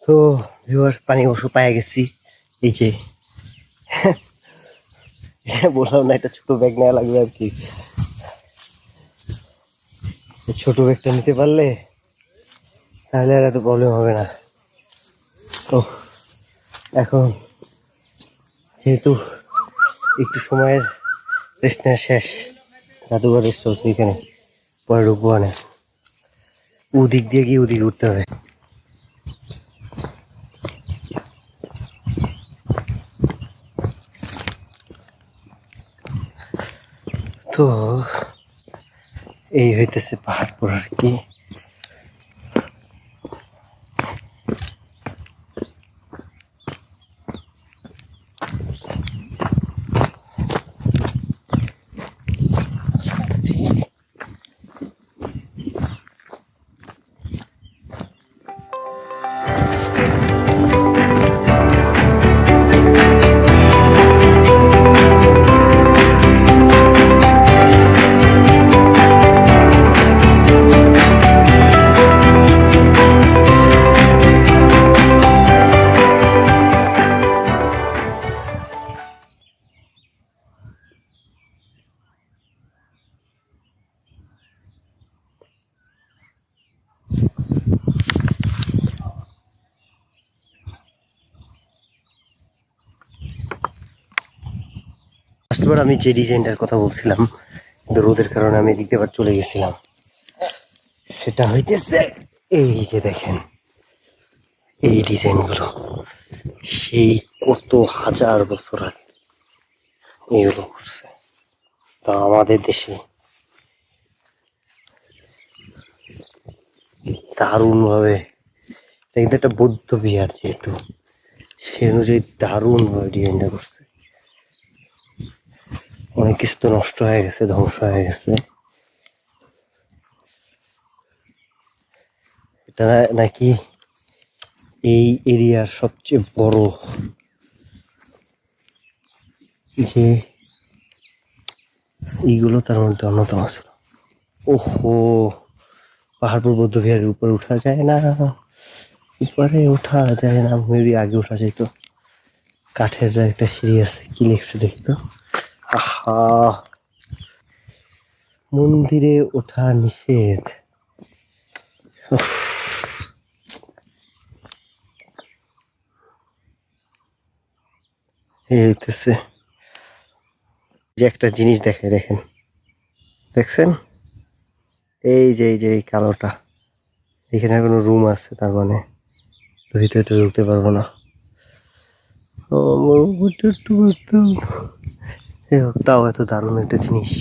তো ভিউয়ার্স পানি অবশ্য পায়ে গেছি। এই যে বললাম না, একটা ছোট ব্যাগ নেওয়া লাগবে আর কি। ছোট ব্যাগটা নিতে পারলে তাহলে আর এত প্রবলেম হবে না। তো এখন যেহেতু একটু সময়ের রেস্ট নেওয়া শেষ, জাদুঘর রেস্ট হচ্ছে এখানে, পরে ঢুকবো। মানে ওদিক দিয়ে গিয়ে ওদিকে উঠতে হবে। তো এই হইতেছে পাহাড়পুর আর কি। ফার্স্টবার আমি যে ডিজাইনটার কথা বলছিলাম, কিন্তু রোদের কারণে আমি এদিক দিয়ে আবার চলে গেছিলাম। সেটা হইতেছে এই যে দেখেন, এই ডিজাইনগুলো সেই কত হাজার বছর আগে এগুলো করছে। তা আমাদের দেশে দারুণ ভাবে, এটা কিন্তু একটা বৌদ্ধ বিহার, যেহেতু সে অনুযায়ী দারুণ ভাবে ডিজাইনটা করছে। অনেক কিছু তো নষ্ট হয়ে গেছে, ধ্বংস হয়ে গেছে। এটা নাকি এই এরিয়ার সবচেয়ে বড় যে এইগুলো তার মধ্যে অন্যতম ছিল। ওহো, পাহাড়পুর বৌদ্ধ বিহারের উপরে উঠা যায় না, উপরে ওঠা যায় না। মেবি আগে ওঠা যেত। কাঠের একটা সিঁড়ি আছে, কি লিখছে দেখি তো। আহা, মন্দিরে ওঠা নিষেধ। উফ, এই হইতেছে যে একটা জিনিস দেখে, দেখেন, দেখছেন এই যে এই কালোটা, এখানে কোনো রুম আছে, তার মানে তো ভিতরে তো ঢুকতে পারবো না। আমার উপরটা একটু করতাম। যাই হোক, তাও এত দারুণ একটা জিনিস।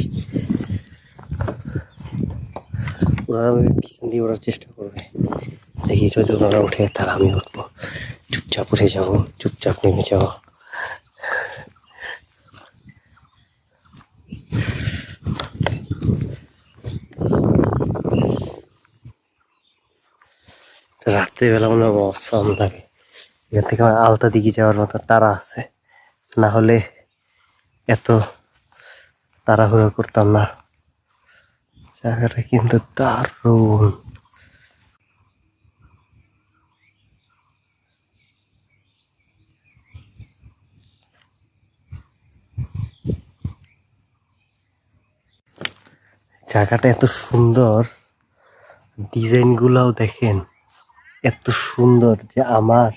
ওরা আমি পিছন দিয়ে ওড়ার চেষ্টা করবে, দেখি যদি ওনারা উঠে তাহলে আমি উঠবো। চুপচাপ উঠে যাবো, চুপচাপ নেমে যাবো। রাত্রিবেলা মনে হয় অসম লাগে। এখান থেকে আমার আলতা দিকে যাওয়ার মতো তারা আছে, না হলে এত তাড়াহুড়ো করতাম না। জায়গাটা কিন্তু দারুণ। জায়গাটা এত সুন্দর, ডিজাইন গুলাও দেখেন এত সুন্দর যে আমার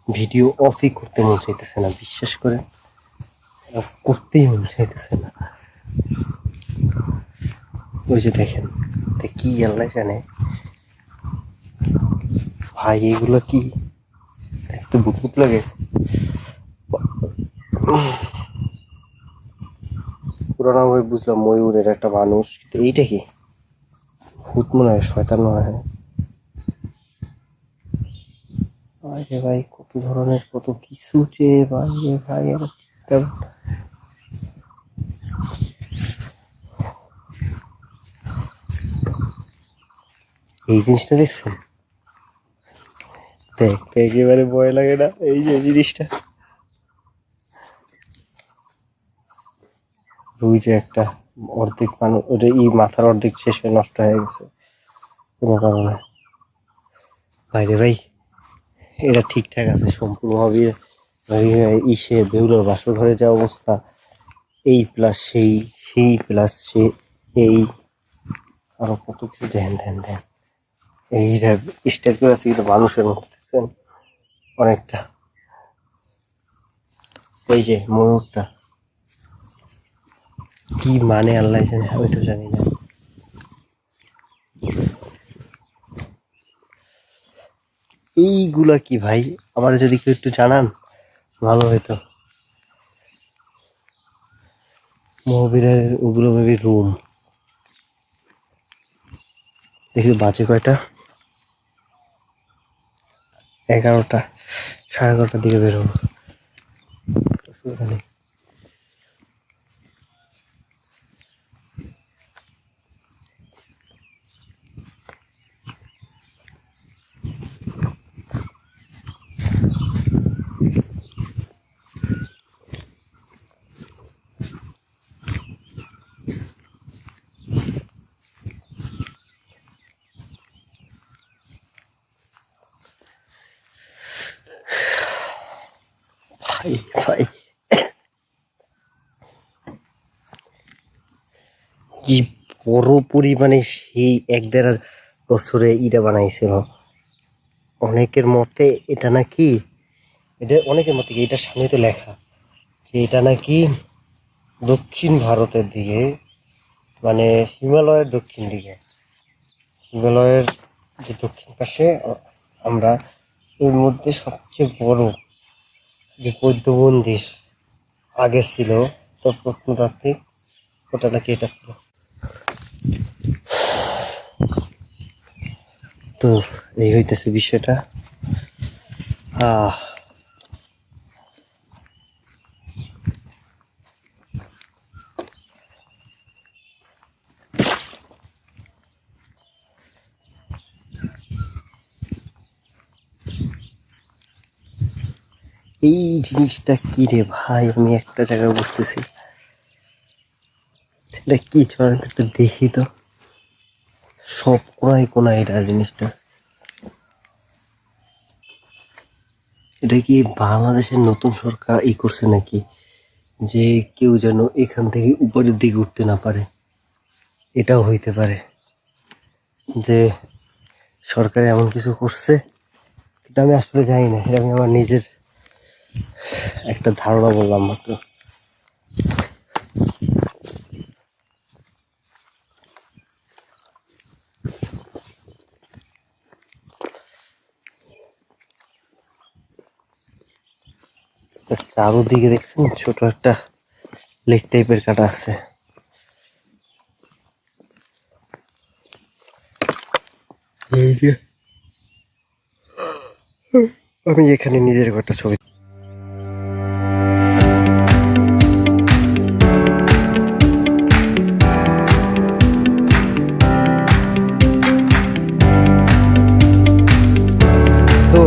ভিডিও অফই করতে মন চাইতেছে না। বিশ্বাস করে, অফ করতেই মন চাইতেছে না। ওই যে দেখেন, কি আল্লাহ জানে ভাই, এগুলো কি দেখতে বুদবুদ লাগে। পুরানো ভাবে বুঝলাম ময়ূরের একটা মানুষ, কিন্তু এইটা কি ভূত মনে হয়, শয়তান মনে হয়। ভাই রে ভাই, কত ধরনের কত কিছু যে ভাই রে ভাই, এই জিনিসটা দেখছেন, দেখতে একেবারে ভয় লাগে না এই যে জিনিসটা। ওই যে একটা অর্ধেক মানুষ, ওটা মাথার অর্ধেক শেষ হয়ে নষ্ট হয়ে গেছে কোনো কারণে। ভাই রে ভাই, এটা ঠিকঠাক আছে সম্পূর্ণভাবে। ইসে বেহুলার বাসর ঘরে যা অবস্থা, এই প্লাস সেই, সেই প্লাস সে, এই আরো কত কিছু ধ্যান ধ্যান ধ্যান, এইটা স্টাইল করে আছে কিন্তু মানুষের মতো দেখছেন অনেকটা। এই যে ময়ূরটা কি মানে আল্লাহ জানে, আমি তো জানি না। এইগুলা কি ভাই, আমার যদি কেউ একটু জানান ভালো হইতো। মহাবীরের ওগুলো মেবি রুম। দেখি বাজে কয়টা, 11টা, 11:30টার দিকে বেরোবো, অসুবিধা নেই। ভাই ভাই কি বড় পরিমাণে সেই 1-1.5 বছরে ইটা বানাইছিল। অনেকের মতে এটা নাকি, এটা অনেকের মতে কি এটার সামনে তো লেখা যে এটা নাকি দক্ষিণ ভারতের দিকে, মানে হিমালয়ের দক্ষিণ দিকে, হিমালয়ের যে দক্ষিণ পাশে আমরা, এর মধ্যে সবচেয়ে বড় যে বৌদ্ধ মন্দির আগে ছিল, তো প্রত্নতাত্ত্বিক ওটা নাকি এটা ছিল। তো এই হইতেছে বিষয়টা। আহ এই জিনিসটা কি রে ভাই, আমি একটা জায়গায় বুঝতেছি এটা কি, চলেন তো একটু দেখি তো। সব কোনায় কোনায় এটা জিনিসটা আছে। এটা কি বাংলাদেশের নতুন সরকার ই করছে নাকি, যে কেউ যেন এখান থেকে উপরের দিকে উঠতে না পারে? এটাও হইতে পারে যে সরকার এমন কিছু করছে, এটা আমি আসলে জানি না, এটা আমি আমার নিজের একটা ধারণা বললাম মাত্র। চারোদিকে দেখছেন ছোট একটা লেক টাইপের কাটা আছে। এই যে আমি এখানে নিজের একটা ছবি। তো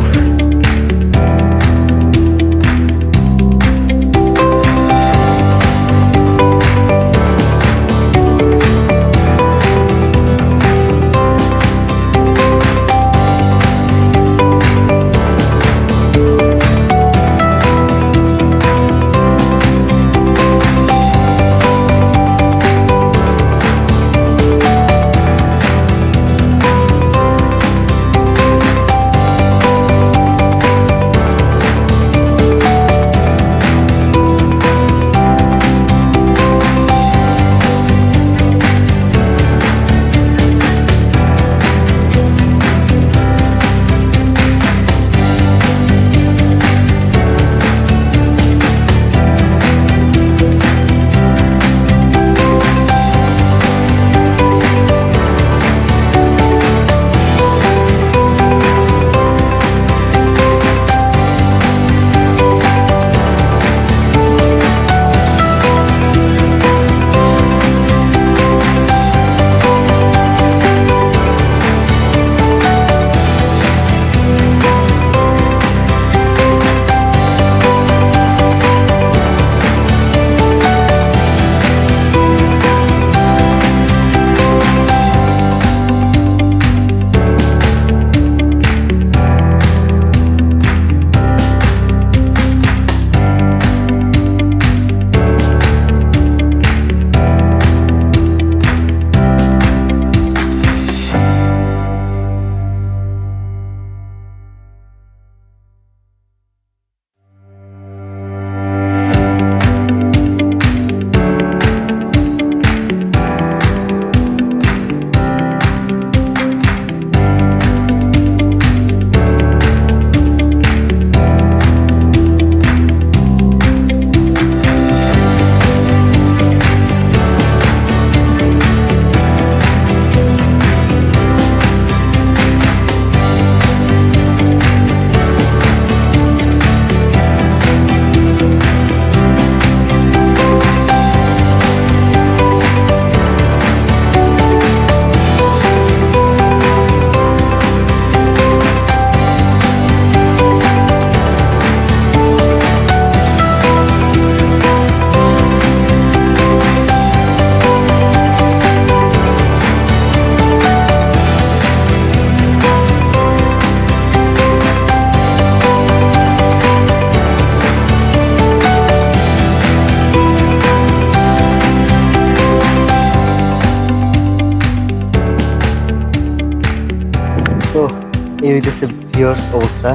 হইতেছে ভিউয়ার্স অবস্থা,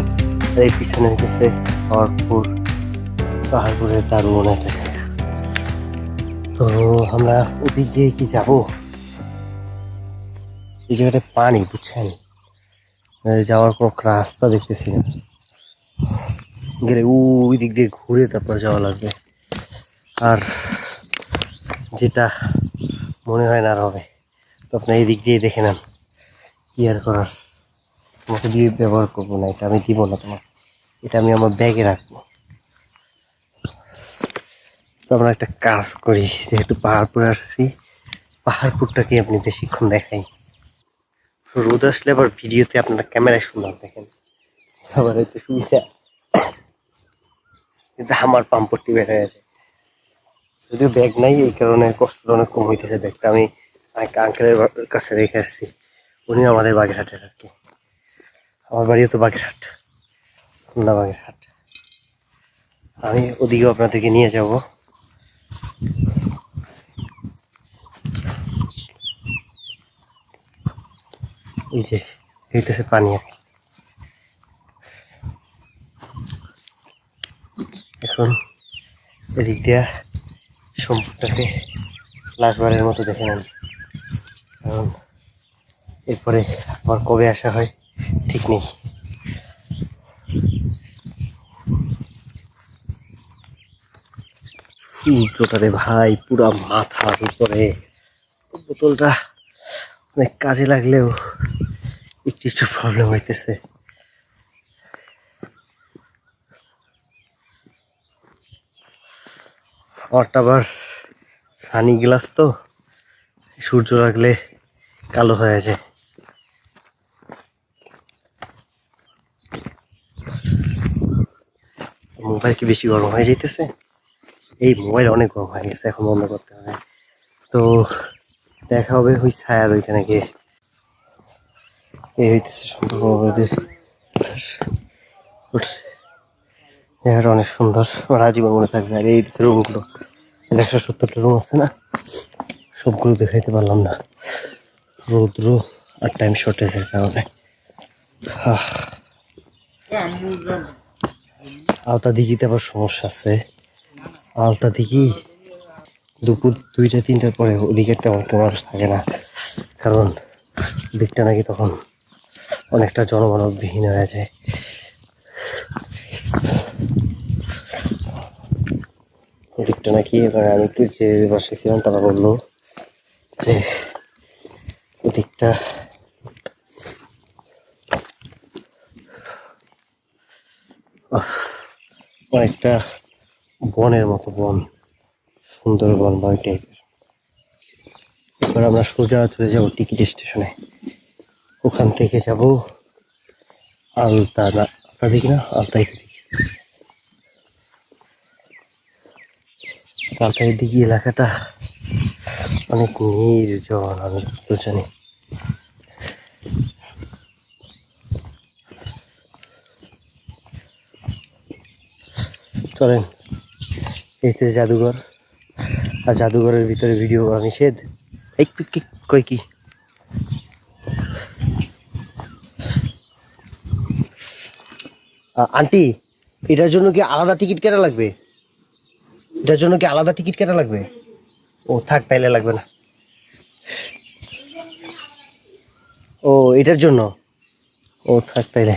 আর এই পিছনে হইতেছে পাহাড়পুর। পাহাড়পুরের দারুণ একটা জায়গা। তো আমরা ওদিক দিয়ে কি যাবো? এই জায়গাটা পানি, বুঝছেন, যাওয়ার কোনো রাস্তা দেখতেছি না। গেলে ওই দিক দিয়ে ঘুরে তারপর যাওয়া লাগবে, আর যেটা মনে হয় না আর হবে। তো আপনি এই দিক দিয়ে দেখে নেন, কি আর করার। তোমাকে দিয়ে ব্যবহার করবো না, এটা আমি দিব না তোমার, এটা আমি আমার ব্যাগে রাখবো। তো আমরা একটা কাজ করি, যেহেতু পাহাড়পুরে আসছি, পাহাড়পুরটাকে আপনি বেশিক্ষণ দেখাই। রোদ আসলে আবার ভিডিওতে আপনারা ক্যামেরায় সুন্দর দেখেন, আবার হয়তো সুবিধা, কিন্তু আমার পাম্পটি বেড়ে গেছে। যদিও ব্যাগ নাই, এই কারণে কষ্টটা অনেক কম হইতেছে। ব্যাগটা আমি আঙ্কেলের কাছে রেখে আসছি, উনি আমাদের বাগেরহাটের আর কি। আমার বাড়িও তো বাগেরহাট, খুলনা বাগেরহাট। আমি ওদিকেও আপনাদেরকে নিয়ে যাব। এই যে হইতেছে পানি আর কি। এখন এদিক দিয়া সম্পূর্ণটাকে লাশবারের মতো দেখে নেন, কারণ এরপরে আবার কবে আসা হয় ঠিক নেই। সূর্যটারে ভাই পুরা মাথার উপরে। বোতলটা অনেক কাজে লাগলেও একটু একটু প্রবলেম হইতেছে। আমারটা আবার সানি গ্লাস, তো সূর্য লাগলে কালো হয়ে যায়। মোবাইল কি বেশি গরম হয়ে যাইতেছে? এই মোবাইল অনেক গরম হয়ে গেছে, এখন বন্ধ করতে হবে। তো দেখা হবে ওই ছায়ার ওইখানে গিয়ে। এই হইতেছে সম্পর্ক, জায়গাটা অনেক সুন্দর, আমার আজীবন মনে থাকবে। আর এই রুমগুলো, 170টা রুম আছে না, সবগুলো দেখাইতে পারলাম না, রৌদ্র আর টাইম শর্টেজের কারণে। আলতা দিঘিতে আবার সমস্যা আছে। আলতা দিঘি দুপুর 2টা-3টার পরে ওদিকে তেমন কেউ মানুষ থাকে না, কারণ দিকটা নাকি তখন অনেকটা জনমানববিহীন হয়ে যায়। ওদিকটা নাকি, এবার আমি একটু যে বসেছিলাম তারা বললো যে ওদিকটা অনেকটা বনের মতো, বন, সুন্দরবন বা ওই টাইপের। এবার আমরা সোজা চলে যাবো টিকিট স্টেশনে, ওখান থেকে যাব আলতা, না আলতা দেখি না, আলতাই দেখি। আলতাই দিঘি এলাকাটা অনেক নির্জন, আমি তো জানি। চলেন, এইতে জাদুঘর, আর জাদুঘরের ভিতরে ভিডিও করা নিষেধ। এই কই কি আন্টি, এটার জন্য কি আলাদা টিকিট কাটা লাগবে? এটার জন্য কি আলাদা টিকিট কাটা লাগবে? ও থাক, তাইলে লাগবে না। ও এটার জন্য, ও থাক তাইলে,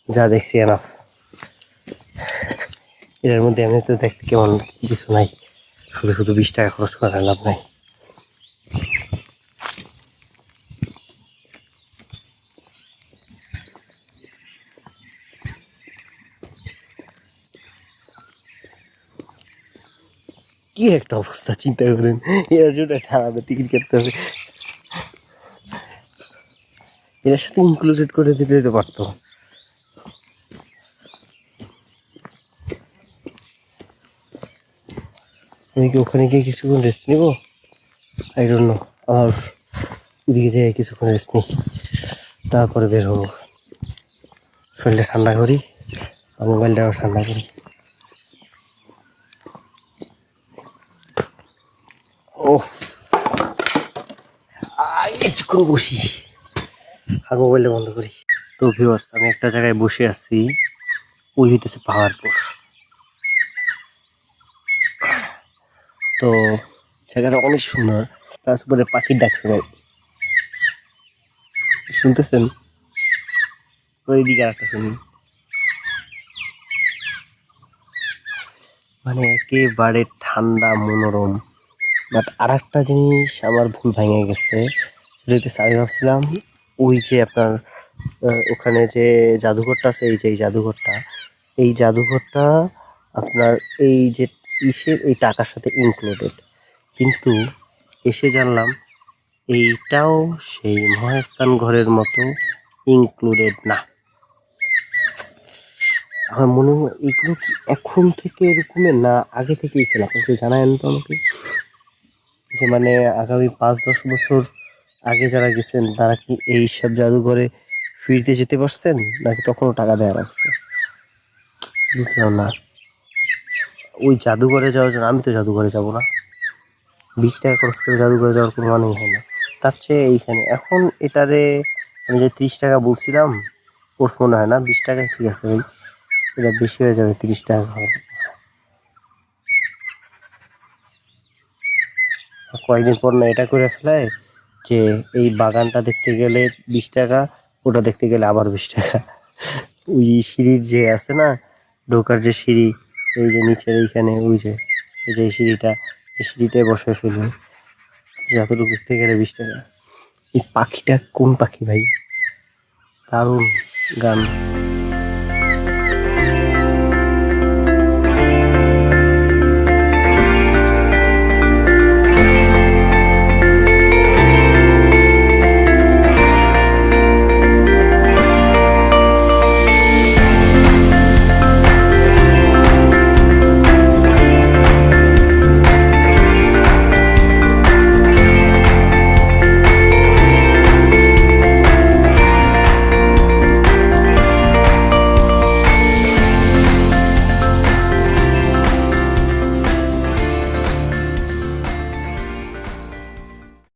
যা দেখছি এনাফ। এটার মধ্যে এমনি তো দেখতে কেমন, কিছু নাই, শুধু শুধু 20 টাকা খরচ করার লাভ নাই। কি একটা অবস্থা চিন্তা করেন, এর জন্য একটা আলাদা টিকিট কাটতে হবে। এর সাথে ইনক্লুডেড করে দিতে তো পারতো। আমি কি ওখানে গিয়ে কিছুক্ষণ রেস্ট নিবো? I don't know. আর ওদিকে যেয়ে কিছুক্ষণ রেস্ট নিই, তারপরে বের হবো। শরীরটা ঠান্ডা করি আর মোবাইলটাও ঠান্ডা করি। ও কিছুক্ষণ বসি, হাগো বললে বন্ধ করি। তো ভিউয়ার্স, আমি একটা জায়গায় বসে আছি, ওই হইতেছে পাহাড়পুর। তো জায়গাটা অনেক সুন্দর, তারপরে পাখির ডাক শোনায়, শুনতেছেন? ওই দিকে একটা শুনি, মানে একেবারে ঠান্ডা মনোরম। বাট আর একটা জিনিস আমার ভুল ভেঙে গেছে, সেটা হচ্ছে আমি ভাবছিলাম ওই যে আপনার ওখানে যে জাদুঘরটা আছে, এই যে এই জাদুঘরটা, এই জাদুঘরটা আপনার এই যে ইসের এই টাকার সাথে ইনক্লুডেড, কিন্তু এসে জানলাম এইটাও সেই মহাস্থান ঘরের মতো ইনক্লুডেড না। আমার মনে হয় এগুলো কি এখন থেকে এরকমের, না আগে থেকেই ছিল? আপনি একটু জানায়েন তো আমাকে, যে মানে আগামী 5-10 বছর আগে যারা গেছেন তারা কি এই সব জাদুঘরে ফিরতে যেতে পারছেন, নাকি তখনও টাকা দেওয়া লাগছে? বুঝলাম না। ওই জাদুঘরে যাওয়ার জন্য আমি তো জাদুঘরে যাব না, 20 টাকা খরচ করে জাদুঘরে যাওয়ার কোনো মানেই হয় না। তার চেয়ে এইখানে এখন এটারে আমি যে 30 টাকা বলছিলাম, ওর মনে হয় না 20 টাকায় ঠিক আছে ভাই, এটা বেশি হয়ে যাবে 30 টাকা। কয়েকদিন পর না এটা করে ফেলায় যে এই বাগানটা দেখতে গেলে 20 টাকা, ওটা দেখতে গেলে আবার 20 টাকা। ওই সিঁড়ির যে আছে না, ঢোকার যে সিঁড়ি, এই যে নিচের এইখানে ওই যে এই যে সিঁড়িটা, এই সিঁড়িটায় বসে ফেলবে, যতটুকু দেখতে গেলে 20 টাকা। এই পাখিটা কোন পাখি ভাই? দারুণ গান।